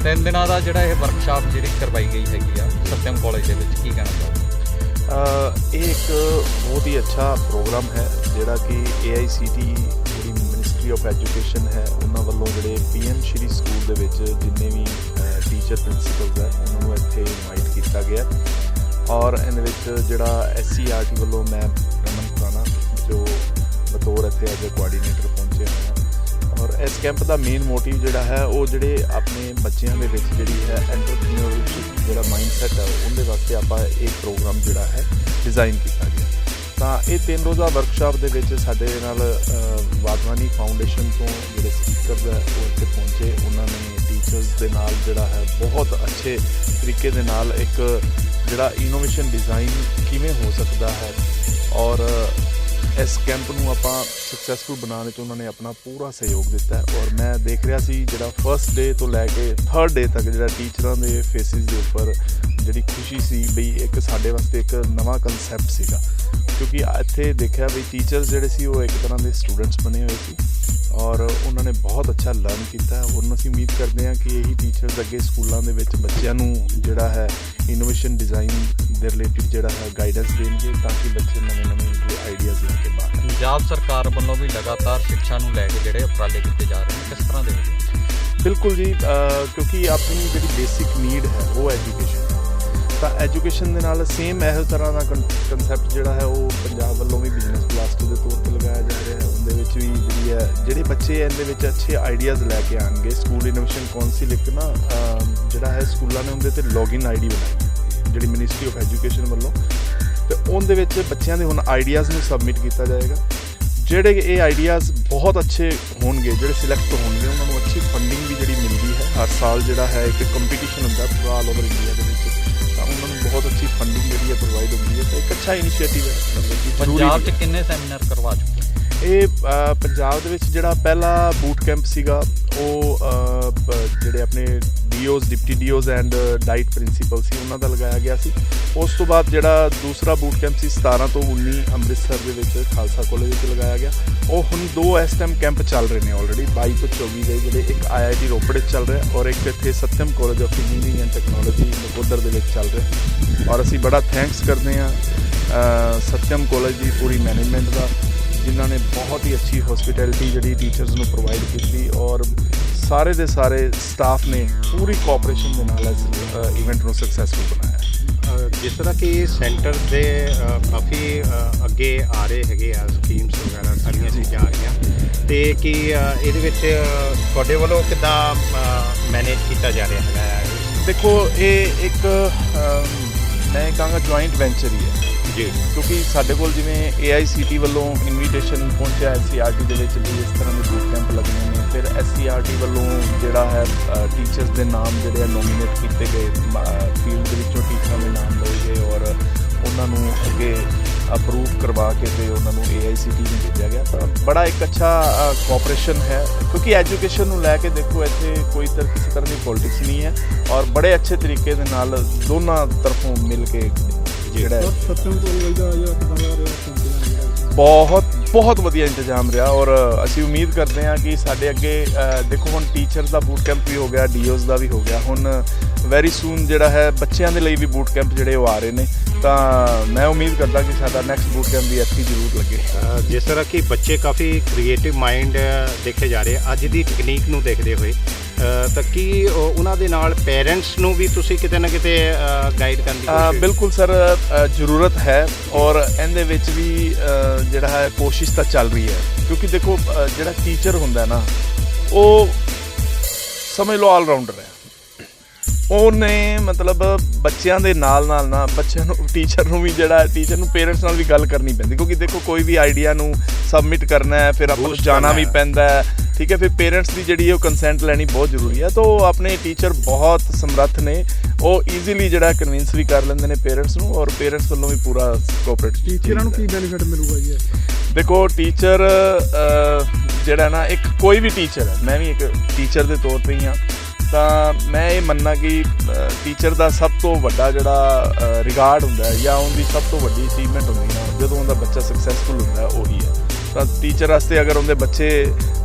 3 ਦਿਨਾਂ ਦਾ ਜਿਹੜਾ ਇਹ ਵਰਕਸ਼ਾਪ ਜਿਹੜੀ ਕਰਵਾਈ ਗਈ ਹੈਗੀ ਆ ਸਤਿਅਮ ਕਾਲਜ ਦੇ ਵਿੱਚ, ਕੀ ਕਹਿਣਾ ਚਾਹੋਗੇ? ਇਹ ਇੱਕ ਬਹੁਤ ਹੀ ਅੱਛਾ ਪ੍ਰੋਗਰਾਮ ਹੈ ਜਿਹੜਾ ਕਿ AICT ਜਿਹੜੀ ਮਿਨਿਸਟਰੀ ਆਫ ਐਜੂਕੇਸ਼ਨ ਹੈ ਉਹਨਾਂ ਵੱਲੋਂ ਜਿਹੜੇ PM ਸ਼੍ਰੀ ਸਕੂਲ ਦੇ ਵਿੱਚ ਜਿੰਨੇ ਵੀ ਟੀਚਰ ਪ੍ਰਿੰਸੀਪਲਸ ਹੈ ਉਹਨਾਂ ਨੂੰ ਇੱਥੇ ਇਨਵਾਈਟ ਕੀਤਾ ਗਿਆ। ਔਰ ਇਹਦੇ ਵਿੱਚ ਜਿਹੜਾ SCERT ਵੱਲੋਂ ਮੈਂ ਰਮਨ ਖੁਰਾਨਾ ਜੋ ਬਤੌਰ ਇੱਥੇ ਐਜ਼ ਅ ਕੋਆਰਡੀਨੇਟਰ ਪਹੁੰਚੇ ਹੋਏ ਹਾਂ। ਔਰ ਇਸ ਕੈਂਪ ਦਾ ਮੇਨ ਮੋਟਿਵ ਜਿਹੜਾ ਹੈ ਉਹ ਜਿਹੜੇ ਆਪਣੇ ਬੱਚਿਆਂ ਦੇ ਵਿੱਚ ਜਿਹੜੀ ਹੈ ਐਂਟਰਪ੍ਰੀਨਿਓਰਸ਼ਿਪ ਜਿਹੜਾ ਮਾਈਂਡਸੈਟ ਹੈ ਉਹਦੇ ਵਾਸਤੇ ਆਪਾਂ ਇਹ ਪ੍ਰੋਗਰਾਮ ਜਿਹੜਾ ਹੈ ਡਿਜ਼ਾਈਨ ਕੀਤਾ ਗਿਆ। ਤਾਂ ਇਹ 3 ਰੋਜ਼ਾ ਵਰਕਸ਼ਾਪ ਦੇ ਵਿੱਚ ਸਾਡੇ ਨਾਲ ਵਾਧਵਾਨੀ ਫਾਊਂਡੇਸ਼ਨ ਤੋਂ ਜਿਹੜੇ ਸਪੀਕਰਸ ਹੈ ਉਹ ਇੱਥੇ ਪਹੁੰਚੇ। ਉਹਨਾਂ ਨੇ ਟੀਚਰਸ ਦੇ ਨਾਲ ਜਿਹੜਾ ਹੈ ਬਹੁਤ ਅੱਛੇ ਤਰੀਕੇ ਦੇ ਨਾਲ ਇੱਕ ਜਿਹੜਾ ਇਨੋਵੇਸ਼ਨ ਡਿਜ਼ਾਈਨ ਕਿਵੇਂ ਹੋ ਸਕਦਾ ਹੈ ਔਰ ਇਸ ਕੈਂਪ ਨੂੰ ਆਪਾਂ ਸਕਸੈਸਫੁਲ ਬਣਾਉਣ ਵਿੱਚ ਉਹਨਾਂ ਨੇ ਆਪਣਾ ਪੂਰਾ ਸਹਿਯੋਗ ਦਿੱਤਾ ਹੈ। ਔਰ ਮੈਂ ਦੇਖ ਰਿਹਾ ਸੀ ਜਿਹੜਾ ਫਸਟ ਡੇ ਤੋਂ ਲੈ ਕੇ 3rd ਡੇ ਤੱਕ ਜਿਹੜਾ ਟੀਚਰਾਂ ਦੇ ਫੇਸਿਸ ਦੇ ਉੱਪਰ ਜਿਹੜੀ ਖੁਸ਼ੀ ਸੀ ਬਈ ਇੱਕ ਸਾਡੇ ਵਾਸਤੇ ਇੱਕ ਨਵਾਂ ਕਨਸੈਪਟ ਸੀਗਾ, ਕਿਉਂਕਿ ਇੱਥੇ ਦੇਖਿਆ ਵੀ ਟੀਚਰਸ ਜਿਹੜੇ ਸੀ ਉਹ ਇੱਕ ਤਰ੍ਹਾਂ ਦੇ ਸਟੂਡੈਂਟਸ ਬਣੇ ਹੋਏ ਸੀ ਔਰ ਉਹਨਾਂ ਨੇ ਬਹੁਤ ਅੱਛਾ ਲਰਨ ਕੀਤਾ। ਹੁਣ ਅਸੀਂ ਉਮੀਦ ਕਰਦੇ ਹਾਂ ਕਿ ਇਹੀ ਟੀਚਰਸ ਅੱਗੇ ਸਕੂਲਾਂ ਦੇ ਵਿੱਚ ਬੱਚਿਆਂ ਨੂੰ ਜਿਹੜਾ ਹੈ ਇਨੋਵੇਸ਼ਨ ਡਿਜ਼ਾਈਨ ਦੇ ਰਿਲੇਟਿਡ ਜਿਹੜਾ ਹੈ ਗਾਈਡੈਂਸ ਦੇਣਗੇ ਤਾਂ ਕਿ ਬੱਚੇ ਨਵੇਂ ਆਈਡੀਆਜ਼ ਲੈ ਕੇ ਬਾਹਰ। ਪੰਜਾਬ ਸਰਕਾਰ ਵੱਲੋਂ ਵੀ ਲਗਾਤਾਰ ਸਿੱਖਿਆ ਨੂੰ ਲੈ ਕੇ ਜਿਹੜੇ ਉਪਰਾਲੇ ਕੀਤੇ ਜਾ ਰਹੇ ਨੇ, ਕਿਸ ਤਰ੍ਹਾਂ ਦੇ? ਬਿਲਕੁਲ ਜੀ, ਕਿਉਂਕਿ ਆਪਣੀ ਜਿਹੜੀ ਬੇਸਿਕ ਨੀਡ ਹੈ ਉਹ ਐਜੂਕੇਸ਼ਨ, ਤਾਂ ਐਜੂਕੇਸ਼ਨ ਦੇ ਨਾਲ ਸੇਮ ਇਹੋ ਤਰ੍ਹਾਂ ਦਾ ਕਨਸੈਪਟ ਜਿਹੜਾ ਹੈ ਉਹ ਪੰਜਾਬ ਵੱਲੋਂ ਵੀ ਬਿਜ਼ਨਸ ਕਲਾਸ ਦੇ ਤੌਰ 'ਤੇ ਲਗਾਇਆ ਜਾ ਰਿਹਾ ਹੈ। ਉਹਦੇ ਵਿੱਚ ਵੀ ਜਿਹੜੀ ਹੈ ਜਿਹੜੇ ਬੱਚੇ ਇਹਦੇ ਵਿੱਚ ਅੱਛੇ ਆਈਡੀਆਜ਼ ਲੈ ਕੇ ਆਉਣਗੇ। ਸਕੂਲ ਇਨੋਵੇਸ਼ਨ ਕੌਂਸਿਲ ਇੱਕ ਨਾ ਜਿਹੜਾ ਹੈ ਸਕੂਲਾਂ ਨੇ ਉਹਦੇ 'ਤੇ ਲੌਗਇਨ ID ਬਣਾਈ ਜਿਹੜੀ ਮਿਨਿਸਟਰੀ ਆਫ ਐਜੂਕੇਸ਼ਨ ਵੱਲੋਂ, ਅਤੇ ਉਹਦੇ ਵਿੱਚ ਬੱਚਿਆਂ ਦੇ ਹੁਣ ਆਈਡੀਆਜ਼ ਨੂੰ ਸਬਮਿਟ ਕੀਤਾ ਜਾਏਗਾ। ਜਿਹੜੇ ਇਹ ਆਈਡੀਆਜ਼ ਬਹੁਤ ਅੱਛੇ ਹੋਣਗੇ, ਜਿਹੜੇ ਸਿਲੈਕਟ ਹੋਣਗੇ, ਉਹਨਾਂ ਨੂੰ ਅੱਛੀ ਫੰਡਿੰਗ ਵੀ ਜਿਹੜੀ ਮਿਲਦੀ ਹੈ। ਹਰ ਸਾਲ ਜਿਹੜਾ ਹੈ ਇੱਕ ਕੰਪੀਟੀਸ਼ਨ ਹੁੰਦਾ ਪੂਰਾ ਆਲ ਓਵਰ ਇੰਡੀਆ ਦੇ ਵਿੱਚ, ਤਾਂ ਉਹਨਾਂ ਨੂੰ ਬਹੁਤ ਅੱਛੀ ਫੰਡਿੰਗ ਜਿਹੜੀ ਹੈ ਪ੍ਰੋਵਾਈਡ ਹੁੰਦੀ ਹੈ। ਤਾਂ ਇੱਕ ਅੱਛਾ ਇਨੀਸ਼ੀਏਟਿਵ ਹੈ। ਪੰਜਾਬ 'ਚ ਕਿੰਨੇ ਸੈਮੀਨਾਰ ਕਰਵਾ ਚੁੱਕੇ? ਇਹ ਪੰਜਾਬ ਦੇ ਵਿੱਚ ਜਿਹੜਾ ਪਹਿਲਾ ਬੂਟ ਕੈਂਪ ਸੀਗਾ ਉਹ ਜਿਹੜੇ ਆਪਣੇ DOs deputy DOs and DIET principal ਸੀ ਉਹਨਾਂ ਦਾ ਲਗਾਇਆ ਗਿਆ ਸੀ। ਉਸ ਤੋਂ ਬਾਅਦ ਜਿਹੜਾ ਦੂਸਰਾ ਬੂਟ ਕੈਂਪ ਸੀ 17 ਤੋਂ 19 ਅੰਮ੍ਰਿਤਸਰ ਦੇ ਵਿੱਚ ਖਾਲਸਾ ਕਾਲਜ ਵਿੱਚ ਲਗਾਇਆ ਗਿਆ। ਉਹ ਹੁਣ 2 ਇਸ ਟਾਈਮ ਕੈਂਪ ਚੱਲ ਰਹੇ ਨੇ ਆਲਰੇਡੀ 22 ਤੋਂ 24 ਦੇ, ਜਿਹੜੇ ਇੱਕ IIT ਰੋਪੜ ਵਿੱਚ ਚੱਲ ਰਿਹਾ ਔਰ ਇੱਕ ਇੱਥੇ Satyam college of engineering and technology Nakodar ਦੇ ਵਿੱਚ ਚੱਲ ਰਿਹਾ। ਔਰ ਅਸੀਂ ਬੜਾ ਥੈਂਕਸ ਕਰਦੇ ਹਾਂ ਸਤਿਅਮ ਕਾਲਜ ਦੀ ਪੂਰੀ ਮੈਨੇਜਮੈਂਟ ਦਾ, ਜਿਨ੍ਹਾਂ ਨੇ ਬਹੁਤ ਹੀ ਅੱਛੀ ਹੌਸਪਿਟੈਲਿਟੀ ਜਿਹੜੀ ਟੀਚਰਸ ਨੂੰ ਪ੍ਰੋਵਾਈਡ ਕੀਤੀ ਔਰ ਸਾਰੇ ਦੇ ਸਾਰੇ ਸਟਾਫ ਨੇ ਪੂਰੀ ਕੋਆਪਰੇਸ਼ਨ ਦੇ ਨਾਲ ਇਸ ਇਵੈਂਟ ਨੂੰ ਸਕਸੈਸਫੁਲ ਬਣਾਇਆ। ਜਿਸ ਤਰ੍ਹਾਂ ਕਿ ਸੈਂਟਰ ਦੇ ਕਾਫੀ ਅੱਗੇ ਆ ਰਹੇ ਹੈਗੇ ਆ ਸਕੀਮਸ ਵਗੈਰਾ ਸਾਰੀਆਂ ਚੀਜ਼ਾਂ ਆ ਰਹੀਆਂ, ਅਤੇ ਕਿ ਇਹਦੇ ਵਿੱਚ ਤੁਹਾਡੇ ਵੱਲੋਂ ਕਿੱਦਾਂ ਮੈਨੇਜ ਕੀਤਾ ਜਾ ਰਿਹਾ ਹੈਗਾ? ਦੇਖੋ ਇਹ ਇੱਕ ਮੈਂ ਕਹਾਂਗਾ ਜੁਆਇੰਟ ਵੈਂਚਰ ਹੀ ਹੈ ਜੀ, ਕਿਉਂਕਿ ਸਾਡੇ ਕੋਲ ਜਿਵੇਂ AICT ਵੱਲੋਂ ਇਨਵੀਟੇਸ਼ਨ ਪਹੁੰਚਿਆ SCERT ਦੇ ਵਿੱਚ ਵੀ ਇਸ ਤਰ੍ਹਾਂ ਦੇ ਬੂਟ ਕੈਂਪ ਲੱਗਣੇ ਨੇ। ਫਿਰ SCERT ਵੱਲੋਂ ਜਿਹੜਾ ਹੈ ਟੀਚਰਸ ਦੇ ਨਾਮ ਜਿਹੜੇ ਆ ਨੋਮੀਨੇਟ ਕੀਤੇ ਗਏ, ਫੀਲਡ ਦੇ ਵਿੱਚੋਂ ਟੀਚਰਾਂ ਦੇ ਨਾਮ ਲਏ ਗਏ ਔਰ ਉਹਨਾਂ ਨੂੰ ਅੱਗੇ ਅਪਰੂਵ ਕਰਵਾ ਕੇ ਤੇ ਉਹਨਾਂ ਨੂੰ AICT ਨੂੰ ਭੇਜਿਆ ਗਿਆ। ਤਾਂ ਬੜਾ ਇੱਕ ਅੱਛਾ ਕੋਆਪਰੇਸ਼ਨ ਹੈ, ਕਿਉਂਕਿ ਐਜੂਕੇਸ਼ਨ ਨੂੰ ਲੈ ਕੇ ਦੇਖੋ ਇੱਥੇ ਕੋਈ ਕਿਸੇ ਤਰ੍ਹਾਂ ਦੀ ਪੋਲਿਟਿਕਸ ਨਹੀਂ ਹੈ ਔਰ ਬੜੇ ਅੱਛੇ ਤਰੀਕੇ ਦੇ ਨਾਲ ਦੋਨਾਂ ਤਰਫੋਂ ਮਿਲ ਕੇ ਜਿਹੜਾ ਬਹੁਤ ਵਧੀਆ ਇੰਤਜ਼ਾਮ ਰਿਹਾ। ਔਰ ਅਸੀਂ ਉਮੀਦ ਕਰਦੇ ਹਾਂ ਕਿ ਸਾਡੇ ਅੱਗੇ ਦੇਖੋ ਹੁਣ ਟੀਚਰਸ ਦਾ ਬੂਟ ਕੈਂਪ ਵੀ ਹੋ ਗਿਆ, DOs ਦਾ ਵੀ ਹੋ ਗਿਆ, ਹੁਣ ਵੈਰੀ ਸੂਨ ਜਿਹੜਾ ਹੈ ਬੱਚਿਆਂ ਦੇ ਲਈ ਵੀ ਬੂਟ ਕੈਂਪ ਜਿਹੜੇ ਉਹ ਆ ਰਹੇ ਨੇ। ਤਾਂ ਮੈਂ ਉਮੀਦ ਕਰਦਾ ਕਿ ਸਾਡਾ ਨੈਕਸਟ ਬੂਟ ਕੈਂਪ ਵੀ ਇੱਥੇ ਜ਼ਰੂਰ ਲੱਗੇ। ਜਿਸ ਤਰ੍ਹਾਂ ਕਿ ਬੱਚੇ ਕਾਫੀ ਕ੍ਰੀਏਟਿਵ ਮਾਈਂਡ ਦੇਖੇ ਜਾ ਰਹੇ ਅੱਜ ਦੀ ਟੈਕਨੀਕ ਨੂੰ ਦੇਖਦੇ ਹੋਏ, ਤਾਂ ਕੀ ਉਹਨਾਂ ਦੇ ਨਾਲ ਪੇਰੈਂਟਸ ਨੂੰ ਵੀ ਤੁਸੀਂ ਕਿਤੇ ਨਾ ਕਿਤੇ ਗਾਈਡ ਕਰਨ ਦੀ ਕੋਸ਼ਿਸ਼? ਬਿਲਕੁਲ ਸਰ, ਜ਼ਰੂਰਤ ਹੈ ਔਰ ਇਹਦੇ ਵਿੱਚ ਵੀ ਜਿਹੜਾ ਹੈ ਕੋਸ਼ਿਸ਼ ਤਾਂ ਚੱਲ ਰਹੀ ਹੈ, ਕਿਉਂਕਿ ਦੇਖੋ ਜਿਹੜਾ ਟੀਚਰ ਹੁੰਦਾ ਨਾ ਉਹ ਸਮਝ ਲਓ ਆਲਰਾਊਂਡਰ ਹੈ। ਉਹਨੇ ਮਤਲਬ ਬੱਚਿਆਂ ਦੇ ਨਾਲ ਨਾ ਬੱਚਿਆਂ ਨੂੰ ਟੀਚਰ ਨੂੰ ਵੀ ਜਿਹੜਾ ਟੀਚਰ ਨੂੰ ਪੇਰੈਂਟਸ ਨਾਲ ਵੀ ਗੱਲ ਕਰਨੀ ਪੈਂਦੀ, ਕਿਉਂਕਿ ਦੇਖੋ ਕੋਈ ਵੀ ਆਈਡੀਆ ਨੂੰ ਸਬਮਿਟ ਕਰਨਾ ਹੈ ਫਿਰ ਆਪਾਂ ਨੂੰ ਜਾਣਾ ਵੀ ਪੈਂਦਾ ਹੈ, ਠੀਕ ਹੈ। ਫਿਰ ਪੇਰੈਂਟਸ ਦੀ ਜਿਹੜੀ ਉਹ ਕੰਸੈਂਟ ਲੈਣੀ ਬਹੁਤ ਜ਼ਰੂਰੀ ਹੈ। ਤਾਂ ਆਪਣੇ ਟੀਚਰ ਬਹੁਤ ਸਮਰੱਥ ਨੇ, ਉਹ ਈਜ਼ੀਲੀ ਜਿਹੜਾ ਕਨਵਿੰਸ ਵੀ ਕਰ ਲੈਂਦੇ ਨੇ ਪੇਰੈਂਟਸ ਨੂੰ ਔਰ ਪੇਰੈਂਟਸ ਵੱਲੋਂ ਵੀ ਪੂਰਾ ਕੋਆਪਰੇਟ। ਟੀਚਰਾਂ ਨੂੰ ਕੀ ਬੈਨੀਫਿਟ ਮਿਲੂਗਾ ਜੀ? ਦੇਖੋ ਟੀਚਰ ਜਿਹੜਾ ਨਾ ਇੱਕ ਕੋਈ ਵੀ ਟੀਚਰ ਹੈ, ਮੈਂ ਵੀ ਇੱਕ ਟੀਚਰ ਦੇ ਤੌਰ 'ਤੇ ਹੀ ਹਾਂ, ਤਾਂ ਮੈਂ ਇਹ ਮੰਨਣਾ ਕਿ ਟੀਚਰ ਦਾ ਸਭ ਤੋਂ ਵੱਡਾ ਜਿਹੜਾ ਰਿਗਾਰਡ ਹੁੰਦਾ ਹੈ ਜਾਂ ਉਹਦੀ ਸਭ ਤੋਂ ਵੱਡੀ ਅਚੀਵਮੈਂਟ ਹੁੰਦੀ ਹੈ ਜਦੋਂ ਉਹਦਾ ਬੱਚਾ ਸਕਸੈਸਫੁਲ ਹੁੰਦਾ ਉਹੀ ਹੈ। ਤਾਂ ਟੀਚਰ ਵਾਸਤੇ ਅਗਰ ਉਹਦੇ ਬੱਚੇ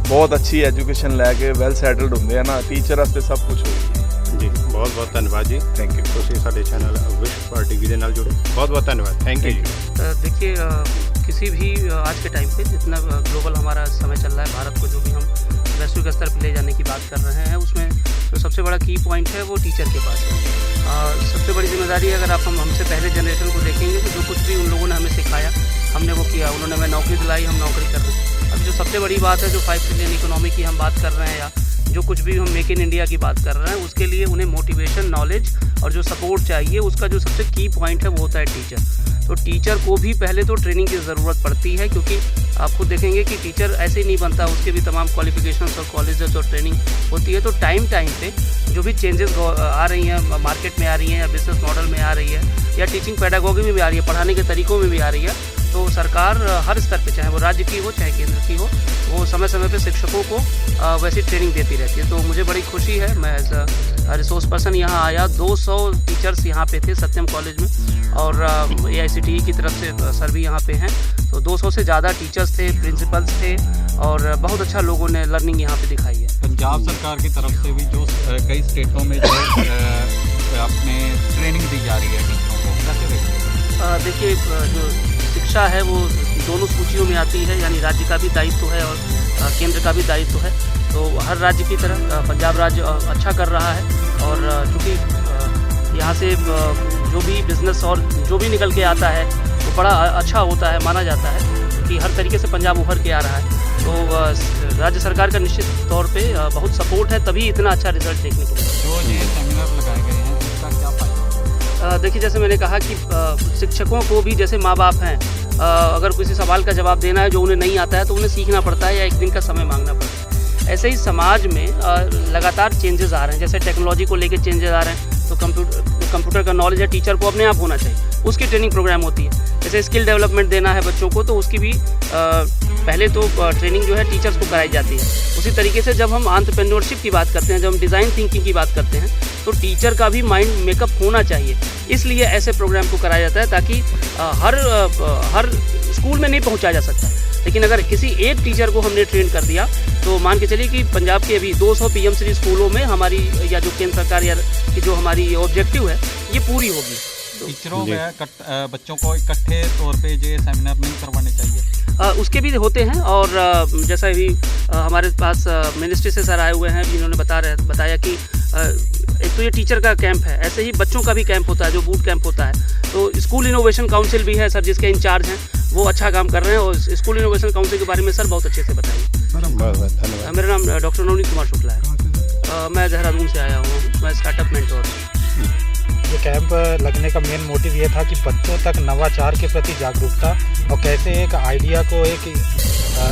ਬਹੁਤ ਅੱਛੀ ਐਜੂਕੇਸ਼ਨ ਲੈ ਕੇ ਵੈਲ ਸੈਟਲਡ ਹੁੰਦੇ ਆ ਨਾ, ਟੀਚਰ ਵਾਸਤੇ ਸਭ ਕੁਝ ਹੋਈ। हैं। जी बहुत बहुत धन्यवाद जी, थैंक यू। ਤੁਸੀਂ ਸਾਡੇ ਚੈਨਲ ਵਿਸ਼ਵ ਟੀਵੀ ਦੇ ਨਾਲ जुड़े, बहुत बहुत धन्यवाद, थैंक यू जी। देखिए किसी भी आज के टाइम पे जितना ग्लोबल हमारा समय चल रहा है, भारत को जो भी हम वैश्विक स्तर पर ले जाने की बात कर रहे हैं, उसमें तो सबसे बड़ा की पॉइंट है वो टीचर के पास है। सबसे बड़ी जिम्मेदारी है, अगर आप हमसे पहले जनरेशन को देखेंगे तो जो कुछ भी उन लोगों ने हमें सिखाया हमने वो किया, उन्होंने हमें नौकरी दिलाई, हम नौकरी कर रहे हैं। अब जो सबसे बड़ी बात है, जो 5 ट्रिलियन इकोनॉमी की हम बात कर रहे हैं या जो कुछ भी हम मेक इन इंडिया की बात कर रहे हैं, उसके लिए उन्हें मोटिवेशन, नॉलेज और जो सपोर्ट चाहिए, उसका जो सबसे की पॉइंट है वो होता है टीचर। तो टीचर को भी पहले तो ट्रेनिंग की ज़रूरत पड़ती है, क्योंकि आप खुद देखेंगे कि टीचर ऐसे ही नहीं बनता, उसके भी तमाम क्वालिफिकेशंस और कॉलेजेस और ट्रेनिंग होती है। तो टाइम पे जो भी चेंजेस आ रही हैं, मार्केट में आ रही हैं या बिजनेस मॉडल में आ रही है या टीचिंग पेडागोगी में भी आ रही है, पढ़ाने के तरीक़ों में भी आ रही है, तो सरकार हर स्तर पे, चाहे वो राज्य की हो चाहे केंद्र की हो, वो समय समय पे शिक्षकों को वैसी ट्रेनिंग देती रहती है। तो मुझे बड़ी खुशी है, मैं एज अ रिसोर्स पर्सन यहाँ आया, 200 टीचर्स यहाँ पे थे सत्यम कॉलेज में, और AICTE की तरफ से सर भी यहाँ पे हैं, तो 200 से ज़्यादा टीचर्स थे, प्रिंसिपल्स थे, और बहुत अच्छा लोगों ने लर्निंग यहाँ पे दिखाई है। पंजाब सरकार की तरफ से भी जो कई स्टेटों में जो अपने ट्रेनिंग दी जा रही है टीचरों को, कैसे देखते हैं? देखिए जो शिक्षा है वो दोनों सूचियों में आती है, यानी राज्य का भी दायित्व है और केंद्र का भी दायित्व है। तो हर राज्य की तरह पंजाब राज्य अच्छा कर रहा है, और चूँकि यहाँ से जो भी बिज़नेस और जो भी निकल के आता है वो बड़ा अच्छा होता है, माना जाता है कि हर तरीके से पंजाब उभर के आ रहा है। तो राज्य सरकार का निश्चित तौर पे बहुत सपोर्ट है, तभी इतना अच्छा रिजल्ट देखने को मिला। जो ये सेमिनार लगाए गए हैं उसका क्या फ़ायदा? देखिए जैसे मैंने कहा कि शिक्षकों को भी जैसे माँ बाप हैं, अगर किसी सवाल का जवाब देना है जो उन्हें नहीं आता है तो उन्हें सीखना पड़ता है या एक दिन का समय मांगना पड़ता है। ऐसे ही समाज में लगातार चेंजेस आ रहे हैं, जैसे टेक्नोलॉजी को लेकर चेंजेस आ रहे हैं, तो कंप्यूटर का नॉलेज है टीचर को अपने आप होना चाहिए, उसकी ट्रेनिंग प्रोग्राम होती है। जैसे स्किल डेवलपमेंट देना है बच्चों को, तो उसकी भी पहले तो ट्रेनिंग जो है टीचर्स को कराई जाती है। उसी तरीके से जब हम एंटरप्रेन्योरशिप की बात करते हैं, जब हम डिज़ाइन थिंकिंग की बात करते हैं, तो टीचर का भी माइंड मेकअप होना चाहिए, इसलिए ऐसे प्रोग्राम को कराया जाता है, ताकि हर स्कूल में नहीं पहुंचा जा सकता। लेकिन अगर किसी एक टीचर को हमने ट्रेन कर दिया, तो मान के चलिए कि पंजाब के अभी 200 PM स्कूलों में हमारी, या जो केंद्र सरकार या की जो हमारी ऑब्जेक्टिव है, ये पूरी होगी। टीचरों में बच्चों को इकट्ठे तौर पे ये सेमिनार नहीं करवाने चाहिए? उसके भी होते हैं, और जैसा भी हमारे पास मिनिस्ट्री से सर आए हुए हैं, जिन्होंने बताया कि एक तो ये टीचर का कैंप है, ऐसे ही बच्चों का भी कैंप होता है, जो बूट कैंप होता है। तो स्कूल इनोवेशन काउंसिल भी है सर, जिसके इंचार्ज हैं, वो अच्छा काम कर रहे हैं, और स्कूल इनोवेशन काउंसिल के बारे में सर बहुत अच्छे से बताइए। मेरा नाम डॉक्टर नवनीत कुमार शुक्ला है, मैं देहरादून से आया हूँ, मैं स्टार्टअप मेंटोर हूँ। ये कैंप लगने का मेन मोटिव ये था कि बच्चों तक नवाचार के प्रति जागरूकता और कैसे एक आइडिया को एक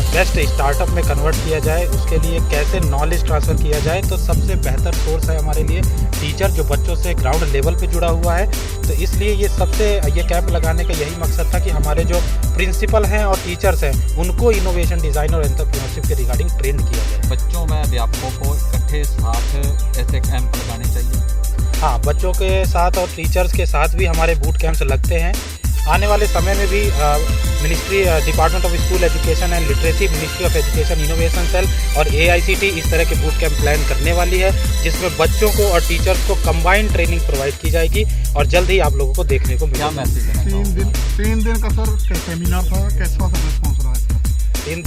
बेस्ट स्टार्टअप में कन्वर्ट किया जाए, उसके लिए कैसे नॉलेज ट्रांसफ़र किया जाए। तो सबसे बेहतर सोर्स है हमारे लिए टीचर, जो बच्चों से ग्राउंड लेवल पे जुड़ा हुआ है। तो इसलिए ये कैंप लगाने का यही मकसद था कि हमारे जो प्रिंसिपल हैं और टीचर्स हैं, उनको इनोवेशन, डिज़ाइन और एंटरप्रेन्योरशिप के रिगार्डिंग ट्रेन किया जाए। बच्चों में अध्यापकों को इकट्ठे साथ ऐसे कैंप लगाने चाहिए? हाँ, बच्चों के साथ और टीचर्स के साथ भी हमारे बूट कैंप्स लगते हैं। आने वाले समय में भी ministry, department of school education and literacy, ministry of education innovation cell और AICTE इस तरह के बूट कैंप प्लान करने वाली है, जिसमें बच्चों को और टीचर्स को कंबाइंड ट्रेनिंग प्रोवाइड की जाएगी, और जल्द ही आप लोगों को देखने को मिलेगा। क्या मैसेज देना? 3 दिन का सर सेमिनार था, कैसा रिस्पॉन्स रहा इसका?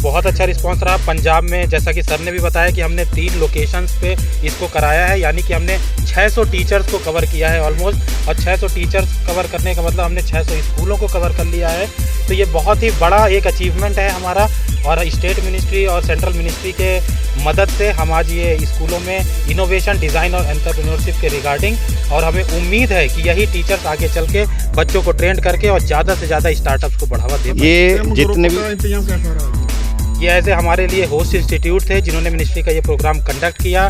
बहुत अच्छा रिस्पांस रहा। पंजाब में, जैसा कि सर ने भी बताया, कि हमने 3 लोकेशंस पे इसको कराया है, यानी कि हमने 600 टीचर्स को कवर किया है ऑलमोस्ट, और 600 टीचर्स कवर करने का मतलब हमने 600 स्कूलों को कवर कर लिया है। तो ये बहुत ही बड़ा एक अचीवमेंट है हमारा, और स्टेट मिनिस्ट्री और सेंट्रल मिनिस्ट्री के मदद से हम आज ये स्कूलों में इनोवेशन, डिज़ाइन और एंटरप्रेन्योरशिप के रिगार्डिंग, और हमें उम्मीद है कि यही टीचर्स आगे चल के बच्चों को ट्रेंड करके और ज़्यादा से ज़्यादा स्टार्टअप्स को बढ़ावा दे। ये जितने भी इंतजाम कैसा रहा? ये ऐसे हमारे लिए होस्ट इंस्टीट्यूट थे जिन्होंने मिनिस्ट्री का ये प्रोग्राम कंडक्ट किया।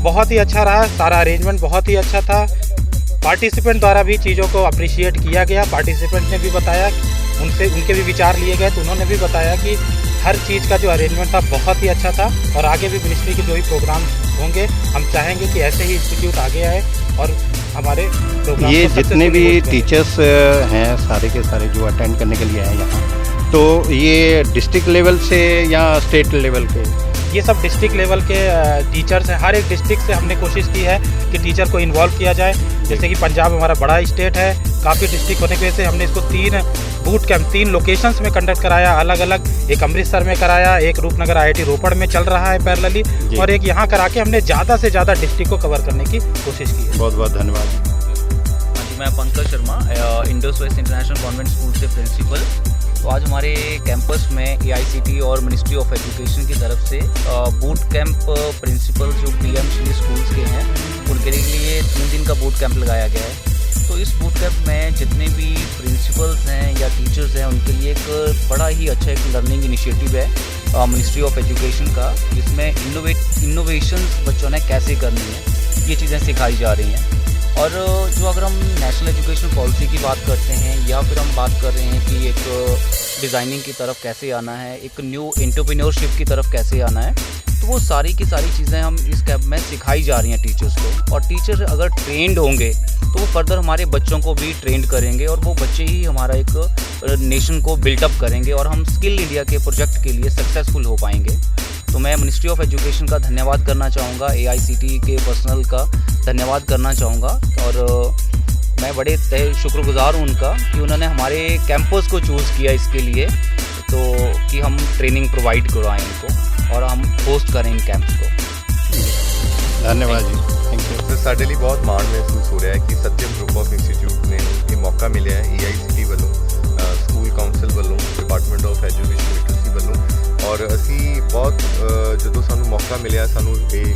बहुत ही अच्छा रहा, सारा अरेंजमेंट बहुत ही अच्छा था। पार्टिसिपेंट द्वारा भी चीज़ों को अप्रिशिएट किया गया। पार्टिसिपेंट ने भी बताया, उनके भी विचार लिए गए, तो उन्होंने भी बताया कि हर चीज़ का जो अरेंजमेंट था बहुत ही अच्छा था, और आगे भी मिनिस्ट्री के जो भी प्रोग्राम होंगे, हम चाहेंगे कि ऐसे ही इंस्टीट्यूट आगे आए और हमारे प्रोग्राम। ये जितने भी टीचर्स हैं सारे के सारे जो अटेंड करने के लिए आए यहाँ, तो ये डिस्ट्रिक्ट लेवल से या स्टेट लेवल पे? ये सब डिस्ट्रिक्ट लेवल के टीचर्स हैं। हर एक डिस्ट्रिक्ट से हमने कोशिश की है कि टीचर को इन्वॉल्व किया जाए। जैसे कि पंजाब हमारा बड़ा स्टेट है, काफ़ी डिस्ट्रिक्ट होने की वजह से हमने इसको 3 बूट कैंप 3 लोकेशंस में कंडक्ट कराया अलग अलग। एक अमृतसर में कराया, एक रूपनगर IIT रोपड़ में चल रहा है पैरेलली, और एक यहाँ करा के हमने ज़्यादा से ज़्यादा डिस्ट्रिक्ट को कवर करने की कोशिश की है। बहुत बहुत धन्यवाद। मैं Pankaj Sharma, Indus west international convent school से प्रिंसिपल। तो आज हमारे कैंपस में AICT और मिनिस्ट्री ऑफ एजुकेशन की तरफ से बूट कैंप प्रिंसिपल जो PM श्री स्कूल्स के हैं उनके लिए 3 दिन का बूट कैंप लगाया गया है। तो इस बूट कैंप में जितने भी प्रिंसिपल्स हैं या टीचर्स हैं उनके लिए एक बड़ा ही अच्छा एक लर्निंग इनिशिएटिव है मिनिस्ट्री ऑफ एजुकेशन का, जिसमें इनोवेशन बच्चों ने कैसे करनी है ये चीज़ें सिखाई जा रही हैं। और जो अगर हम नेशनल एजुकेशन पॉलिसी की बात करते हैं या फिर हम बात कर रहे हैं कि एक डिज़ाइनिंग की तरफ कैसे आना है, एक न्यू एंटरप्रेन्योरशिप की तरफ कैसे आना है, तो वो सारी की सारी चीज़ें हम इस कैंप में सिखाई जा रही हैं टीचर्स को। और टीचर अगर ट्रेंड होंगे तो वो फर्दर हमारे बच्चों को भी ट्रेंड करेंगे और वो बच्चे ही हमारा एक नेशन को बिल्टअप करेंगे और हम स्किल इंडिया के प्रोजेक्ट के लिए सक्सेसफुल हो पाएंगे। तो मैं मिनिस्ट्री ऑफ एजुकेशन का धन्यवाद करना चाहूँगा, AICT के पर्सनल का धन्यवाद करना चाहूँगा, और मैं बड़े शुक्रगुजार हूँ उनका कि उन्होंने हमारे कैंपस को चूज़ किया इसके लिए, तो कि हम ट्रेनिंग प्रोवाइड करवाएं इनको और हम होस्ट करें इन कैंप्स को। धन्यवाद जी, थैंक यू। तो ਸਾਡੇ ਲਈ ਬਹੁਤ ਮਾਣ ਮਹਿਸੂਸ ਹੋ ਰਿਹਾ ਹੈ ਕਿ ਸਤਿਅਮ ਗਰੁੱਪ ਆਫ ਇੰਸਟੀਚਿਊਟ ਨੇ ਇਹ ਮੌਕਾ ਮਿਲਿਆ ਹੈ AICT ਵੱਲੋਂ, ਸਕੂਲ ਕਾਉਂਸਲ ਵੱਲੋਂ, ਡਿਪਾਰਟਮੈਂਟ ਆਫ ਐਜੂਕੇਸ਼ਨ ਲਿਟਰੇਸੀ ਵੱਲੋਂ, ਔਰ ਅਸੀਂ ਬਹੁਤ ਜਦੋਂ ਸਾਨੂੰ ਮੌਕਾ ਮਿਲਿਆ ਸਾਨੂੰ ਇਹ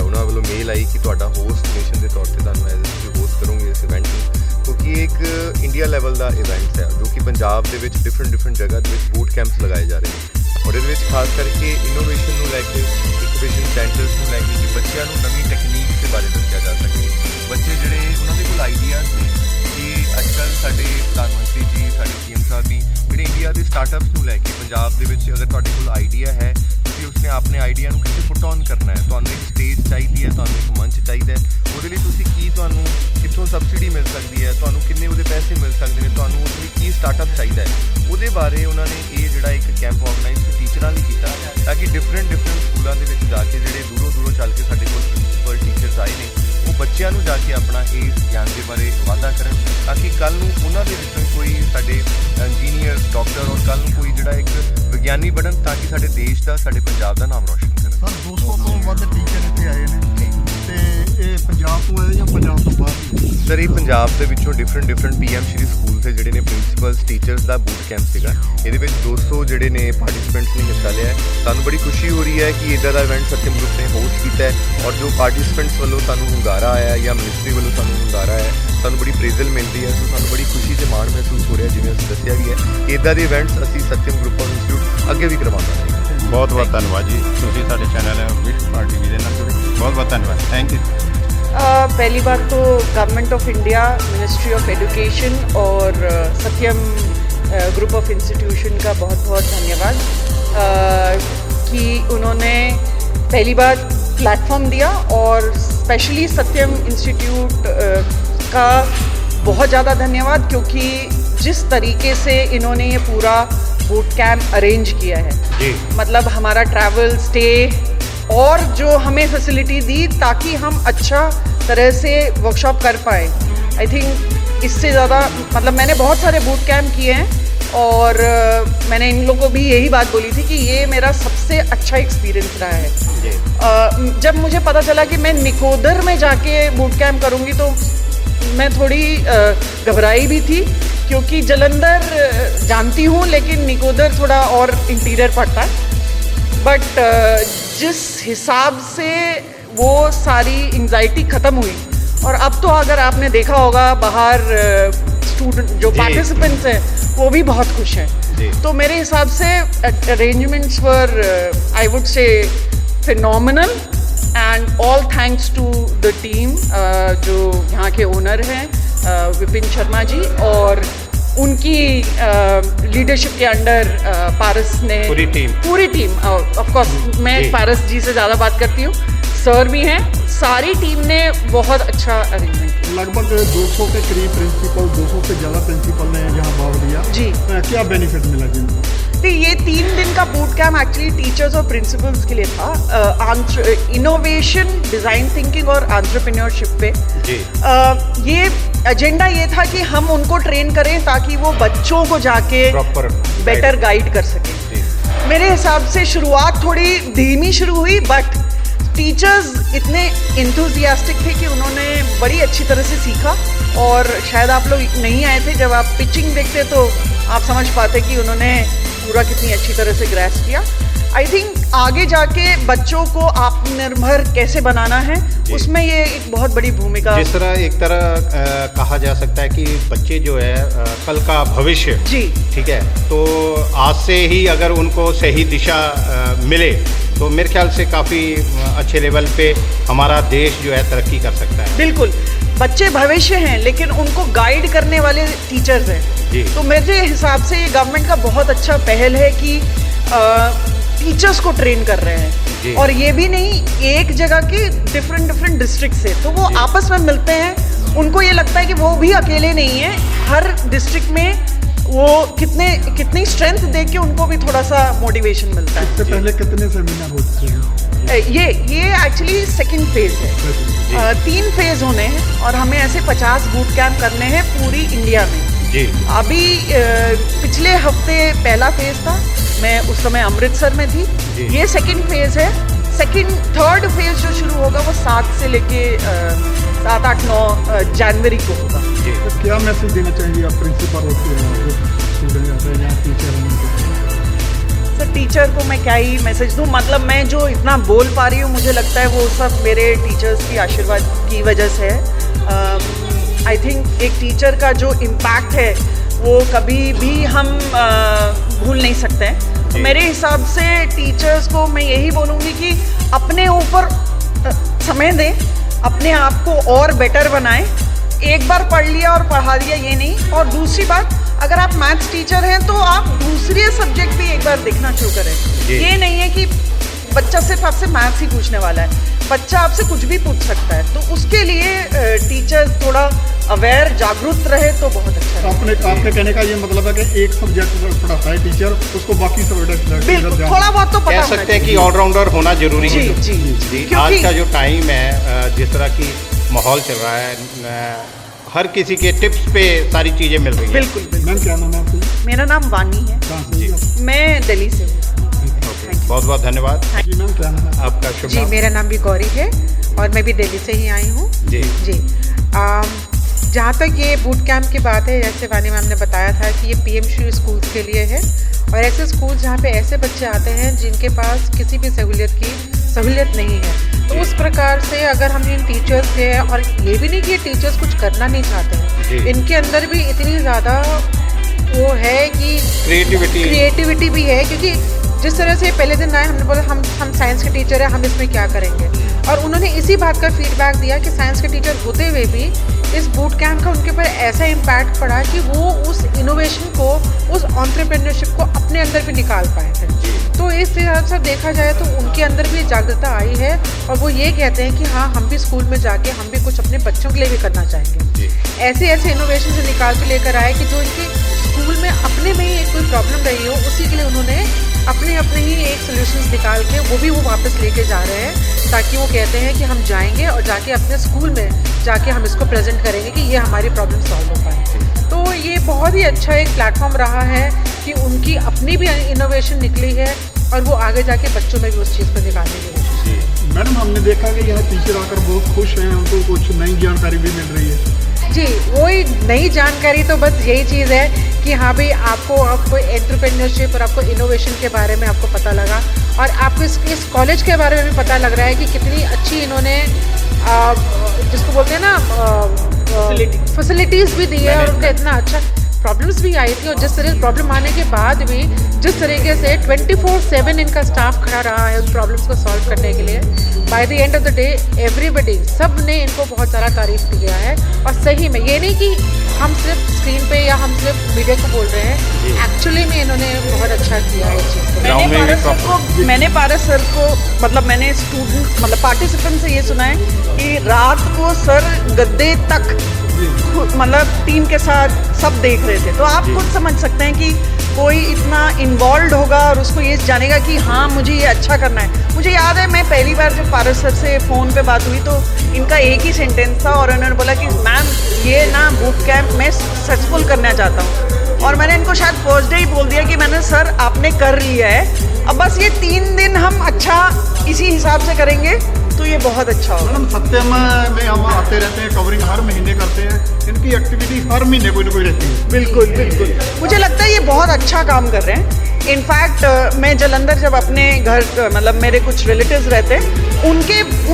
ਉਹਨਾਂ ਵੱਲੋਂ ਮੇਲ ਆਈ ਕਿ ਤੁਹਾਡਾ ਹੋਸਟ ਨੇਸ਼ਨ ਦੇ ਤੌਰ ਤੇ ਤੁਹਾਨੂੰ ਐਜ਼ ਹੋਸਟ ਕਰੋਗੇ ਇਸ ਇਵੈਂਟ ਨੂੰ, ਕਿਉਂਕਿ ਇਹ ਇੱਕ ਇੰਡੀਆ ਲੈਵਲ ਦਾ ਇਵੈਂਟ ਹੈ ਜੋ ਕਿ ਪੰਜਾਬ ਦੇ ਵਿੱਚ ਡਿਫਰੈਂਟ ਜਗ੍ਹਾ ਦੇ ਵਿੱਚ ਬੂਟ ਕੈਂਪਸ ਲਗਾਏ ਜਾ ਰਹੇ ਨੇ। ਔਰ ਇਹਦੇ ਵਿੱਚ ਖਾਸ ਕਰਕੇ ਇਨੋਵੇਸ਼ਨ ਨੂੰ ਲੈ ਕੇ, ਇਨਕੂਬੇਸ਼ਨ ਸੈਂਟਰਸ ਨੂੰ ਲੈ ਕੇ, ਕਿ ਬੱਚਿਆਂ ਨੂੰ ਨਵੀਂ ਟੈਕਨੀਕ ਦੇ ਬਾਰੇ ਦੱਸਿਆ ਜਾ ਸਕੇ। ਬੱਚੇ ਜਿਹੜੇ ਉਹਨਾਂ ਦੇ ਕੋਲ ਆਈਡੀਆਜ਼ ਨੇ ਕਿ ਅੱਜ ਕੱਲ੍ਹ ਸਾਡੇ ਪ੍ਰਧਾਨ ਮੰਤਰੀ ਜੀ, ਸਾਡੇ PM ਸਾਹਿਬ ਵੀ ਜਿਹੜੇ ਇੰਡੀਆ ਦੇ ਸਟਾਰਟਅਪਸ ਨੂੰ ਲੈ ਕੇ ਪੰਜਾਬ ਦੇ ਵਿੱਚ ਅਗਰ ਤੁਹਾਡੇ ਕੋਲ ਆਈਡੀਆ ਹੈ, ਤੁਸੀਂ ਉਸਨੇ ਆਪਣੇ ਆਈਡੀਆ ਨੂੰ ਕਿੱਥੇ ਪੁੱਟ ਔਨ ਕਰਨਾ ਹੈ, ਤੁਹਾਨੂੰ ਇੱਕ ਸਟੇਜ ਚਾਹੀਦੀ ਹੈ, ਤੁਹਾਨੂੰ ਇੱਕ ਮੰਚ ਚਾਹੀਦਾ ਹੈ, ਉਹਦੇ ਲਈ ਤੁਸੀਂ ਕੀ, ਤੁਹਾਨੂੰ ਕਿੱਥੋਂ ਸਬਸਿਡੀ ਮਿਲ ਸਕਦੀ ਹੈ, ਤੁਹਾਨੂੰ ਕਿੰਨੇ ਉਹਦੇ ਪੈਸੇ ਮਿਲ ਸਕਦੇ ਨੇ, ਤੁਹਾਨੂੰ ਉਹਦੇ ਲਈ ਕੀ ਸਟਾਰਟਅਪ ਚਾਹੀਦਾ ਹੈ, ਉਹਦੇ ਬਾਰੇ ਉਹਨਾਂ ਨੇ ਇਹ ਜਿਹੜਾ ਇੱਕ ਕੈਂਪ ਆਰਗੇਨਾਈਜ਼ ਟੀਚਰਾਂ ਲਈ ਕੀਤਾ ਤਾਂ ਕਿ ਡਿਫਰੈਂਟ ਸਕੂਲਾਂ ਦੇ ਵਿੱਚ ਜਾ ਕੇ ਜਿਹੜੇ ਦੂਰੋਂ ਚੱਲ ਕੇ ਸਾਡੇ ਕੋਲ ਪ੍ਰਿੰਸੀਪਲ ਟੀਚਰਸ ਆਏ ਨੇ ਉਹ ਬੱਚਿਆਂ ਨੂੰ ਜਾ ਕੇ ਆਪਣਾ ਇਸ ਗਿਆਨ ਦੇ ਬਾਰੇ ਵਾਧਾ ਕਰਨ ਤਾਂ ਕਿ ਕੱਲ੍ਹ ਨੂੰ ਉਹਨਾਂ ਦੇ ਵਿੱਚੋਂ ਕੋਈ ਸਾਡੇ ਇੰਜੀਨੀਅਰ, ਡਾਕਟਰ ਔਰ ਕੱਲ੍ਹ ਨੂੰ ਕੋਈ ਜਿਹੜਾ ਇੱਕ ਵਿਗਿਆਨੀ ਬਣਨ ਤਾਂ ਕਿ ਸਾਡੇ ਦੇਸ਼ ਦਾ, ਸਾਡੇ ਪੰਜਾਬ ਦਾ ਨਾਮ ਰੋਸ਼ਨ ਕਰਨ। ਸਰ 200 ਤੋਂ ਵੱਧ ਟੀਚਰ ਇੱਥੇ ਆਏ ਨੇ ਤੇ ਇਹ ਪੰਜਾਬ ਤੋਂ ਆਏ ਜਾਂ ਪੰਜਾਬ ਤੋਂ ਬਾਹਰ? ਸਰ ਇਹ ਪੰਜਾਬ ਦੇ ਵਿੱਚੋਂ ਡਿਫਰੈਂਟ PM ਸ਼੍ਰੀ ਸਕੂਲ ਦੇ ਜਿਹੜੇ ਨੇ ਪ੍ਰਿੰਸੀਪਲਸ, ਟੀਚਰਸ ਦਾ ਬੂਟ ਕੈਂਪ ਸੀਗਾ। ਇਹਦੇ ਵਿੱਚ 200 ਜਿਹੜੇ ਨੇ ਪਾਰਟਿਸਿਪੈਂਟਸ ਨੇ ਹਿੱਸਾ ਲਿਆ ਹੈ। ਸਾਨੂੰ ਬੜੀ ਖੁਸ਼ੀ ਹੋ ਰਹੀ ਹੈ ਕਿ ਇੱਦਾਂ ਦਾ ਇਵੈਂਟ ਸਤਿਅਮ ਗਰੁੱਪ ਨੇ ਹੋਸਟ ਕੀਤਾ ਹੈ ਔਰ ਜੋ ਪਾਰਟਿਸਿਪੈਂਟਸ ਵੱਲੋਂ ਸਾਨੂੰ ਹੁੰਗਾਰਾ ਆਇਆ ਜਾਂ ਮਿਨਿਸਟਰੀ ਵੱਲੋਂ ਸਾਨੂੰ ਹੁੰਗਾਰਾ ਆਇਆ, ਸਾਨੂੰ ਬੜੀ ਪ੍ਰੇਜ਼ਲ ਮਿਲਦੀ ਹੈ। ਸੋ ਸਾਨੂੰ ਬੜੀ ਖੁਸ਼ੀ ਤੇ ਮਾਣ ਮਹਿਸੂਸ ਹੋ ਰਿਹਾ, ਜਿਵੇਂ ਅਸੀਂ ਦੱਸਿਆ ਵੀ ਹੈ ਕਿ ਇੱਦਾਂ ਦੇ ਇਵੈਂਟਸ ਅਸੀਂ ਸਤਿਅਮ ਗਰੁੱਪ ਆਫ ਇੰਸਟੀਚਿਊਟ ਅੱਗੇ ਵੀ ਕਰਵਾਉਂਦੇ ਰਹਾਂਗੇ। ਬਹੁਤ ਬਹੁਤ ਧੰਨਵਾਦ ਜੀ, ਤੁਸੀਂ ਸਾਡੇ ਚੈਨਲ ਵਿਸ਼ ਪਾਰਟੀ ਵੀ ਦੇ ਨਾਲ ਜੁੜੇ, ਬਹੁਤ ਬਹੁਤ ਧੰਨਵਾਦ, थैंक यू। पहली बात तो government of India, ministry of education और सत्यम ग्रुप ऑफ इंस्टीट्यूशन का बहुत बहुत धन्यवाद कि उन्होंने पहली बार प्लेटफॉर्म दिया और स्पेशली सत्यम इंस्टीट्यूट का बहुत ज़्यादा धन्यवाद, क्योंकि जिस तरीके से इन्होंने ये पूरा बूट कैंप अरेंज किया है जी, मतलब हमारा ट्रैवल, स्टे और जो हमें फैसिलिटी दी ताकि हम अच्छा तरह से वर्कशॉप कर पाए। आई थिंक इससे ज़्यादा, मतलब मैंने बहुत सारे बूट कैंप किए हैं और मैंने इन लोगों को भी यही बात बोली थी कि ये मेरा सबसे अच्छा एक्सपीरियंस रहा है। जब मुझे पता चला कि मैं निकोदर में जाके बूट कैंप करूँगी तो मैं थोड़ी घबराई भी थी, क्योंकि जलंधर जानती हूँ लेकिन निकोदर थोड़ा और इंटीरियर पड़ता है। बट जिस हिसाब से वो सारी एंजाइटी ख़त्म हुई, और अब तो अगर आपने देखा होगा बाहर स्टूडेंट जो पार्टिसिपेंट्स हैं वो भी बहुत खुश हैं। तो मेरे हिसाब से arrangements were, I would say, phenomenal, and all thanks to the team जो यहाँ के ओनर हैं विपिन शर्मा जी, और उनकी लीडरशिप के अंडर पारस ने पूरी टीम ऑफ कोर्स मैं पारस जी से ज़्यादा बात करती हूँ, सर भी हैं, सारी टीम ने बहुत अच्छा अरेंजमेंट किया। लगभग 200 के करीब प्रिंसिपल, 200 से ज़्यादा प्रिंसिपल ने यहाँ भाग लिया जी। क्या बेनिफिट मिला जिनको? ये 3 दिन का बूट कैम्प एक्चुअली टीचर्स और प्रिंसिपल्स के लिए था, इनोवेशन, डिज़ाइन थिंकिंग और एंटरप्रेन्योरशिप पे। ये एजेंडा ये था कि हम उनको ट्रेन करें ताकि वो बच्चों को जाके बेटर गाइड कर सकें। मेरे हिसाब से शुरुआत थोड़ी धीमी शुरू हुई, बट टीचर्स इतने इंथुजियास्टिक थे कि उन्होंने बड़ी अच्छी तरह से सीखा। और शायद आप लोग नहीं आए थे, जब आप पिचिंग देखते तो आप समझ पाते कि उन्होंने पूरा कितनी अच्छी तरह से ग्रैस्प किया। आई थिंक आगे जाके बच्चों को आत्मनिर्भर कैसे बनाना है, उसमें ये एक बहुत बड़ी भूमिका। जिस तरह एक तरह कहा जा सकता है कि बच्चे जो है कल का भविष्य, जी ठीक है, तो आज से ही अगर उनको सही दिशा मिले तो मेरे ख्याल से काफ़ी अच्छे लेवल पे हमारा देश जो है तरक्की कर सकता है। बिल्कुल, बच्चे भविष्य हैं लेकिन उनको गाइड करने वाले टीचर्स हैं। तो मेरे हिसाब से ये गवर्नमेंट का बहुत अच्छा पहल है कि टीचर्स को ट्रेन कर रहे हैं, और ये भी नहीं एक जगह के डिफरेंट डिस्ट्रिक्ट से, तो वो आपस में मिलते हैं। उनको ये लगता है कि वो भी अकेले नहीं है, हर डिस्ट्रिक्ट में वो कितनी स्ट्रेंथ देख के उनको भी थोड़ा सा मोटिवेशन मिलता है। इससे पहले कितने सेमिनार होते हैं? ये एक्चुअली सेकंड फेज है। 3 फेज होने हैं और हमें ऐसे 50 बूट कैंप करने हैं पूरी इंडिया में। अभी पिछले हफ्ते पहला फेज था, मैं उस समय अमृतसर में थी। ये सेकंड फेज है। थर्ड फेज जो शुरू होगा वो 7 से लेके 7, 8, 9 जनवरी को होगा। तो क्या मैसेज देना चाहेंगे आप प्रिंसिपल होते हैं, स्टूडेंट आते हैं या टीचर हैं? सर, टीचर को मैं क्या ही मैसेज दूँ, मतलब मैं जो इतना बोल पा रही हूँ मुझे लगता है वो सब मेरे टीचर्स की आशीर्वाद की वजह से है। आई थिंक एक टीचर का जो इम्पैक्ट है वो कभी भी हम भूल नहीं सकते हैं। तो मेरे हिसाब से टीचर्स को मैं यही बोलूँगी कि अपने ऊपर समय दें, अपने आप को और बेटर बनाएं। एक बार पढ़ लिया और पढ़ा दिया ये नहीं। और दूसरी बात, अगर आप मैथ्स टीचर हैं तो आप दूसरे सब्जेक्ट भी एक बार देखना शुरू करें। ये नहीं है कि बच्चा सिर्फ आपसे मैथ्स ही पूछने वाला है, बच्चा आपसे कुछ भी पूछ सकता है। तो उसके लिए टीचर थोड़ा अवेयर, जागरूक रहे तो बहुत अच्छा है। आपके कहने का ये मतलब है कि एक सब्जेक्ट पढ़ाता है टीचर, उसको बाकी सब्जेक्ट थोड़ा बहुत तो कह सकते हैं कि ऑलराउंडर होना जरूरी है। जी। आज का जो टाइम है, जिस तरह की माहौल चल रहा है, हर किसी के टिप्स पे सारी चीज़ें मिल रही हैं। बिल्कुल। मैम क्या नाम है आपका? मेरा नाम वानी है। मैं दिल्ली से हूँ। बहुत बहुत धन्यवाद। जी मैम, क्या नाम है आपका? शुभ जी, मेरा नाम भी गौरी है और मैं भी दिल्ली से ही आई हूँ। जी। जहाँ तक ये बूट कैंप की बात है, जैसे वानी मैम ने बताया था कि ये PM श्री स्कूल्स के लिए है, और ऐसे स्कूल जहाँ पे ऐसे बच्चे आते हैं जिनके पास किसी भी सहूलियत नहीं है। तो उस प्रकार से अगर हम इन टीचर्स के, और ये भी नहीं कि ये टीचर्स कुछ करना नहीं चाहते हैं, इनके अंदर भी इतनी ज़्यादा वो है कि क्रिएटिविटी भी है। क्योंकि जिस तरह से पहले दिन आए, हमने बोला हम साइंस के टीचर हैं, हम इसमें क्या करेंगे, और उन्होंने इसी बात का फीडबैक दिया कि साइंस के टीचर होते हुए भी इस बूट कैंप का उनके ऊपर ऐसा इम्पैक्ट पड़ा कि वो उस इनोवेशन को, उस एंटरप्रेन्योरशिप को अपने अंदर भी निकाल पाए थे। तो इस तरह से देखा जाए तो उनके अंदर भी जागरूकता आई है, और वो ये कहते हैं कि हाँ, हम भी स्कूल में जाके हम भी कुछ अपने बच्चों के लिए भी करना चाहेंगे। ऐसे इनोवेशन से निकाल के लेकर आए कि जो इनके स्कूल में अपने में ही कोई प्रॉब्लम रही हो, उसी के लिए उन्होंने अपने ही एक सोल्यूशंस निकाल के वो वापस लेके जा रहे हैं, ताकि वो कहते हैं कि हम जाएंगे और जाके अपने स्कूल में जाके हम इसको प्रेजेंट करेंगे कि ये हमारी प्रॉब्लम सॉल्व हो पाए। तो ये बहुत ही अच्छा एक प्लेटफॉर्म रहा है कि उनकी अपनी भी इनोवेशन निकली है, और वो आगे जाके बच्चों में भी उस चीज़ को निकालने की कोशिश की। मैडम, हमने देखा कि यहाँ टीचर आकर बहुत खुश हैं, उनको कुछ नई जानकारी भी मिल रही है। जी, वही नई जानकारी तो बस यही चीज़ है कि हाँ भाई, आपको एंटरप्रेन्योरशिप और आपको इनोवेशन के बारे में आपको पता लगा, और आपको इस कॉलेज के बारे में भी पता लग रहा है कि कितनी अच्छी इन्होंने जिसको बोलते हैं ना फैसिलिटीज़ भी दी है, और उनका इतना अच्छा प्रॉब्लम्स भी आई थी, और जिस तरह प्रॉब्लम आने के बाद भी जिस तरीके से 24/7 इनका स्टाफ खड़ा रहा है उन प्रॉब्लम्स को सॉल्व करने के लिए, by the end of the day everybody, सब ने इनको बहुत सारा तारीफ किया है। और सही में ये नहीं कि हम सिर्फ स्क्रीन पे या हम सिर्फ मीडिया को बोल रहे हैं, एक्चुअली में इन्होंने बहुत अच्छा किया है इस चीज़ को। मैंने पारस सर को, मतलब मैंने स्टूडेंट, मतलब पार्टिसिपेंट से ये सुना है कि रात को सर गद्दे तक मतलब टीम के साथ सब देख रहे थे, तो आप खुद समझ सकते हैं कि कोई इतना इन्वॉल्व होगा और उसको ये जानेगा कि हाँ मुझे ये अच्छा करना है। मुझे याद है मैं पहली बार जब पारस सर से फ़ोन पे बात हुई तो इनका एक ही सेंटेंस था और उन्होंने बोला कि मैम ये ना बूट कैंप मैं सक्सेसफुल करना चाहता हूँ, और मैंने इनको शायद फर्स्ट डे ही बोल दिया कि मैंने सर आपने कर लिया है, अब बस ये 3 दिन हम अच्छा इसी हिसाब से करेंगे तो ये बहुत अच्छा होगा। मैडम सत्यम में हम आते रहते हैं, कवरिंग हर महीने करते हैं, इनकी एक्टिविटी हर महीने कोई ना कोई रहती है। बिल्कुल बिल्कुल, मुझे लगता है ये बहुत अच्छा काम कर रहे हैं। इनफैक्ट मैं जलंधर जब अपने घर मतलब मेरे कुछ रिलेटिव्स रहते हैं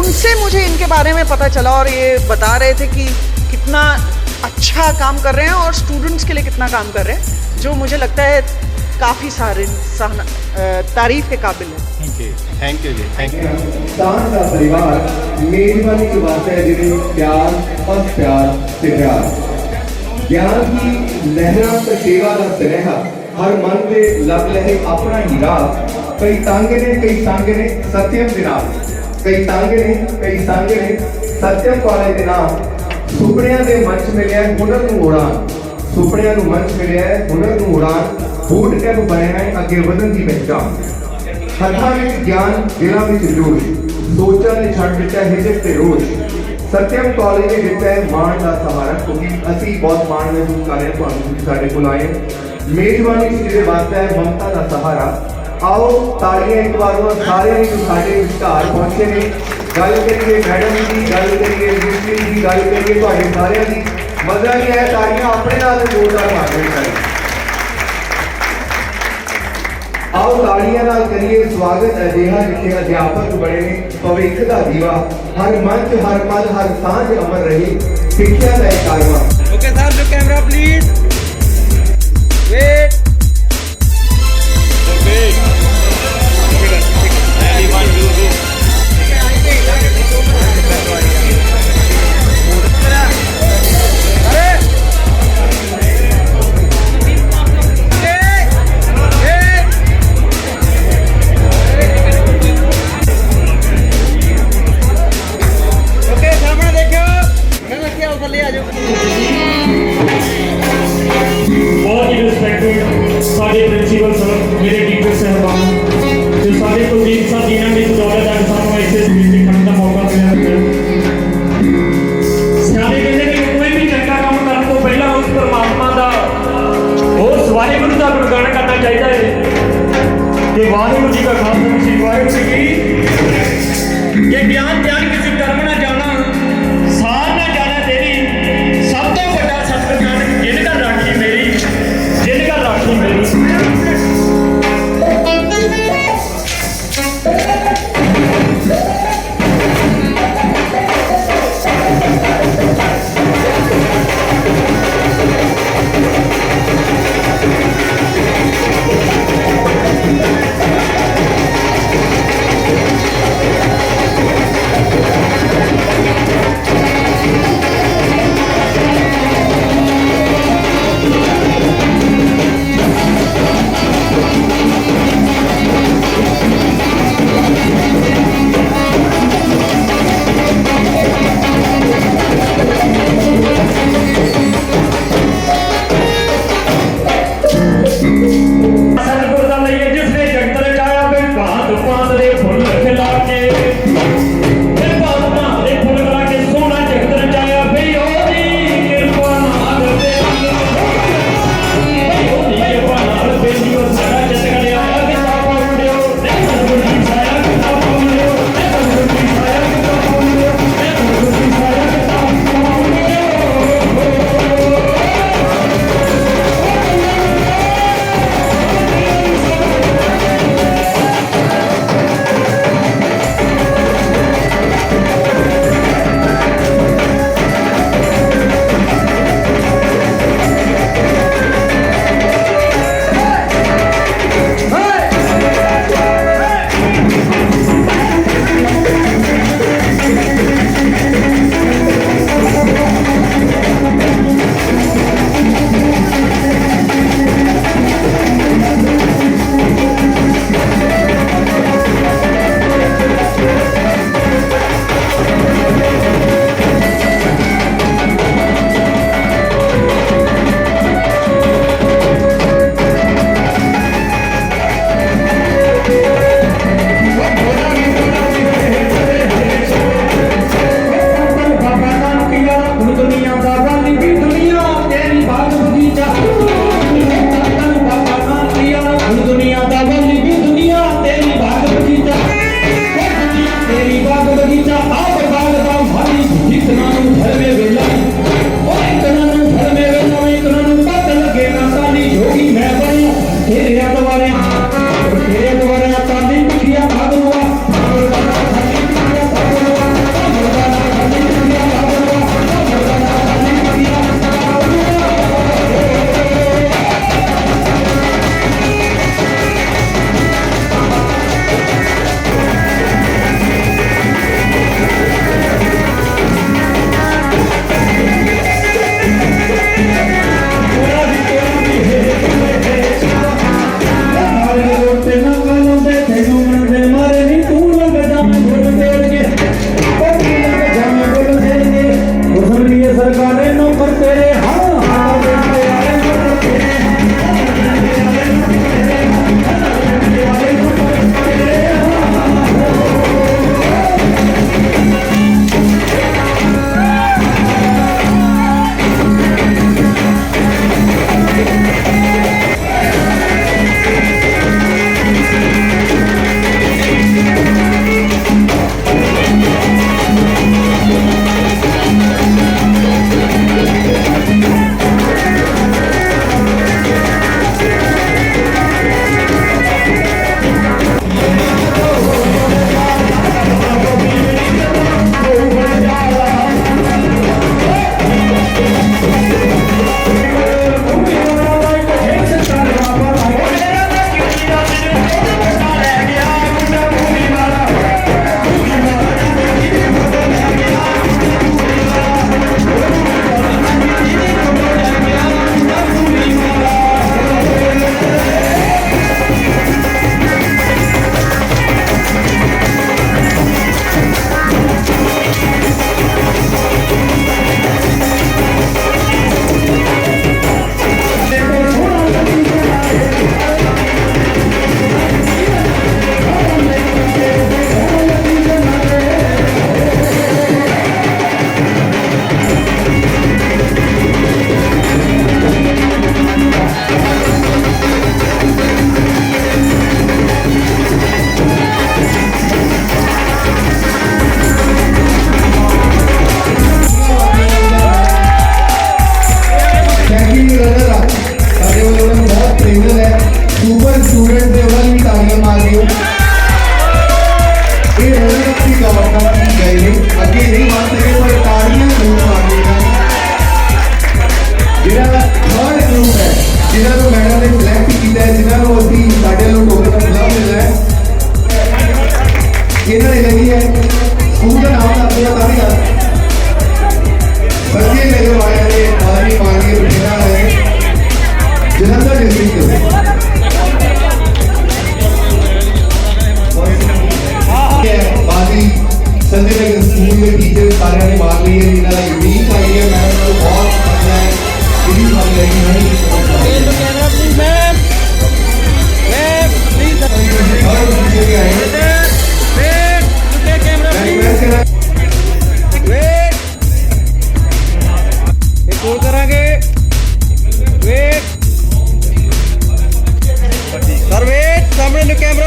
उनसे मुझे इनके बारे में पता चला और ये बता रहे थे कि कितना अच्छा काम कर रहे हैं और स्टूडेंट्स के लिए कितना काम कर रहे हैं, जो मुझे लगता है काफ़ी सारे तारीफ के काबिल है। थैंक यू जी, थैंक यू। दान का परिवार मेजबानी की बात है जिन्हें प्यार और प्यार से प्यार ज्ञान की लहरा ਤੇ सेवा ਦਾ ਸੁਨੇਹਾ हर मन से लग लहे अपना ही राह कई तांगे ने सत्यम ਦੇ ਨਾਲ कई तांगे ने सत्यम ਕਾਲਜ ਦੇ ਨਾਮ ਸੁਪਨਿਆਂ ਦੇ ਮੰਚ ਮਿਲਿਆ ਹੁਨਰ ਨੂੰ ਉਡਾਨ ਸੁਪਨਿਆਂ ਨੂੰ ਮੰਚ ਮਿਲਿਆ ਹੁਨਰ ਨੂੰ ਉਡਾਨ ਬੂਟ ਕੈਂਪ ਬਣਿਆ ਹੈ ਅੱਗੇ ਵਧਣ ਦੀ ਪਹਿਚਾਣ ਹੱਥਾਂ ਵਿੱਚ ਗਿਆਨ ਦਿਲਾਂ ਵਿੱਚ ਜੋਸ਼ ਸੋਚਾਂ ਨੇ ਛੱਡ ਦਿੱਤਾ ਹਿਜਕ ਤੇ ਰੋਸ਼ सत्यम कॉलेज ने ਦਿੱਤਾ ਹੈ ਮਾਣ ਦਾ ਸਹਾਰਾ ਕਿਉਂਕਿ ਅਸੀਂ ਬਹੁਤ ਮਾਣ ਮਹਿਸੂਸ ਕਰ ਰਹੇ ਹਾਂ ਤੁਹਾਨੂੰ ਸਾਡੇ ਕੋਲ ਆਏ ਮੇਜ਼ਬਾਨੀ ਜਿਹਦੇ ਵਾਸਤੇ ਹੈ ਮਮਤਾ ਦਾ ਸਹਾਰਾ आओ तालियां एक बार और सारे जो साढ़े विचार पहुंचे ने गल करिए मैडम की गल करिए विष्णु की गल करिए तो सारे की मजा नहीं है तालियां अपने नाल जोरदार मारने चाहिए। आओ तालियां नाल करिए स्वागत अजिहा जिथे अध्यापक बने ने भविख दा दीवा हर मंच हर पल हर सांझ अमर रहे शिक्षा का एक कारवा। ओके सर जो कैमरा प्लीज वेट ओके बहुत ही रिस्पेक्टेड सारे प्रिंसीपल सर मेरे टीचर साहबान जो सारे कुलदीप सर जिन्होंने मेरी दौलत अज सानू ऐसे स्पीच लिखने का मौका मिला सारे कहते कि कोई भी चंगा काम करने को पहला उस परमात्मा का उस वाहिगुरु का गुणगान करना चाहिए है कि वाहिगुरु जी का खासा श्री वाहिगुरु जी कि ज्ञान किसी कर्म ना जाना सार ना जाना तेरी सब तो बड़ा सतगुर जिनका राखी मेरी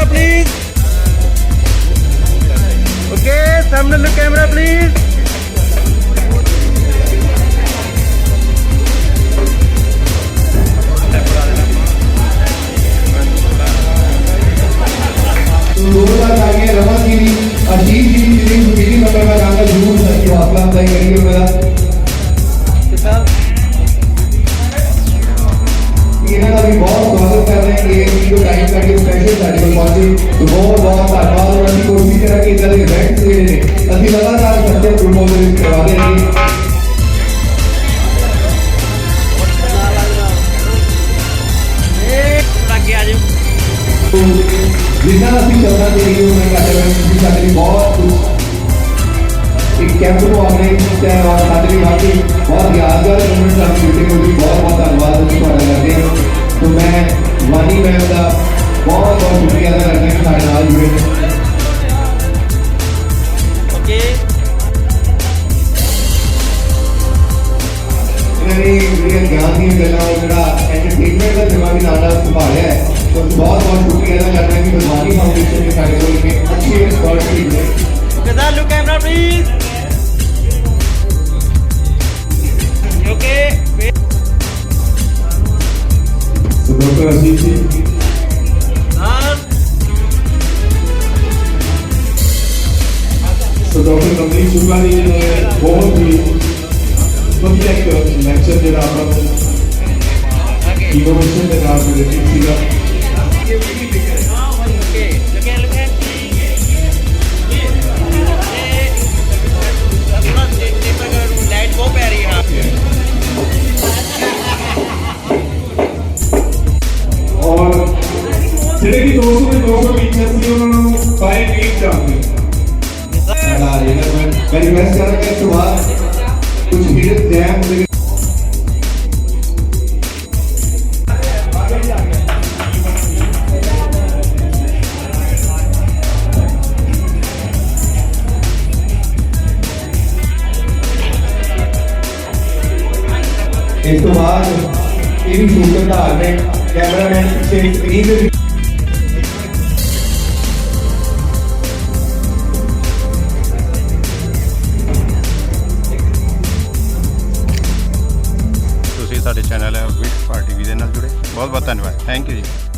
please. Okay, सामने look camera please. Raman ji Ashish ji मेरी नंबर का गाना जरूर सबकी हौसला अफजाई करेंगे मेरा इन्हों का भी बहुत स्वागत कर रहे हैं कि जो टाइम करके स्पेशल साढ़े को पहुंचे तो बहुत बहुत धन्यवाद और अभी कोशिश करा कि इधर इवेंट्स ਜਿਹੜੇ ਨੇ ਅਸੀਂ लगातार सत्य ग्रुपों ਦੇ ਵਿੱਚ ਕਰਵਾਦੇ ਰਹੀਏ जिन्ना ਅਸੀਂ ਚੱਲਦਾ ਤੇ ਇਹ ਮੈਂ ਕਰਦੇ ਹਾਂ ਕਿ ਸਾਡੇ ਲਈ ਬਹੁਤ ਕੁਝ ਇੱਕ ਕੈਂਪ ਨੂੰ ਆਰਗੇਨਾਈਜ਼ ਕੀਤਾ ਹੈ ਔਰ ਸਾਡੇ ਲਈ ਵਾਕਈ ਬਹੁਤ ਯਾਦਗਾਰ ਮੂਮੈਂਟ ਆ ਸ਼ੂਟਿੰਗ ਹੋਈ ਬਹੁਤ ਬਹੁਤ ਧੰਨਵਾਦ ਅਸੀਂ ਤੁਹਾਡਾ ਕਰਦੇ ਹਾਂ तो मैं वानी मैम का बहुत बहुत शुक्रिया अदा करता हूँ साढ़े नाल जुड़े ओके इन्होंने ज्ञान दी गल्लां जो एंटरटेनमेंट का जिम्मा भी नाल संभालिया है तो बहुत बहुत शुक्रिया अदा करना कि बदवानी फाउंडेशन के साढ़े को एक अच्छी एक्सपर्ट टीम है okay sir look camera please okay तो डॉक्टर आशीष जी तो डॉक्टर नवनीत शुक्ला जी ने बहुत ही ਵਧੀਆ ਇੱਕ ਲੈਕਚਰ ਜਿਹੜਾ ਆਪਾਂ ਇਨੋਵੇਸ਼ਨ ਦੇ ਨਾਲ ਰਿਲੇਟਡ ਸੀਗਾ ਲਾਈਟ ਬਹੁਤ ਪੈ ਰਹੀ ਹੈ और ਜਿਹੜੇ ਕਿ 200 ਟੀਚਰ ਸੀ ਉਹਨਾਂ ਨੂੰ ਬਾਈ ਨੀਡ ਚਾਹੁੰਦੇ मैं रिक्वेस्ट कर रहा हूं कि बात कुछ हिडन जैम इस तो बाद ये भी शूटर धार में कैमरामैन पीछे स्क्रीन पे ਸਾਡੇ ਚੈਨਲ ਹੈ ਵਿਟ ਪਾਰਟੀ ਵੀ ਦੇ ਨਾਲ ਜੁੜੇ ਬਹੁਤ ਬਹੁਤ ਧੰਨਵਾਦ ਥੈਂਕ ਯੂ ਜੀ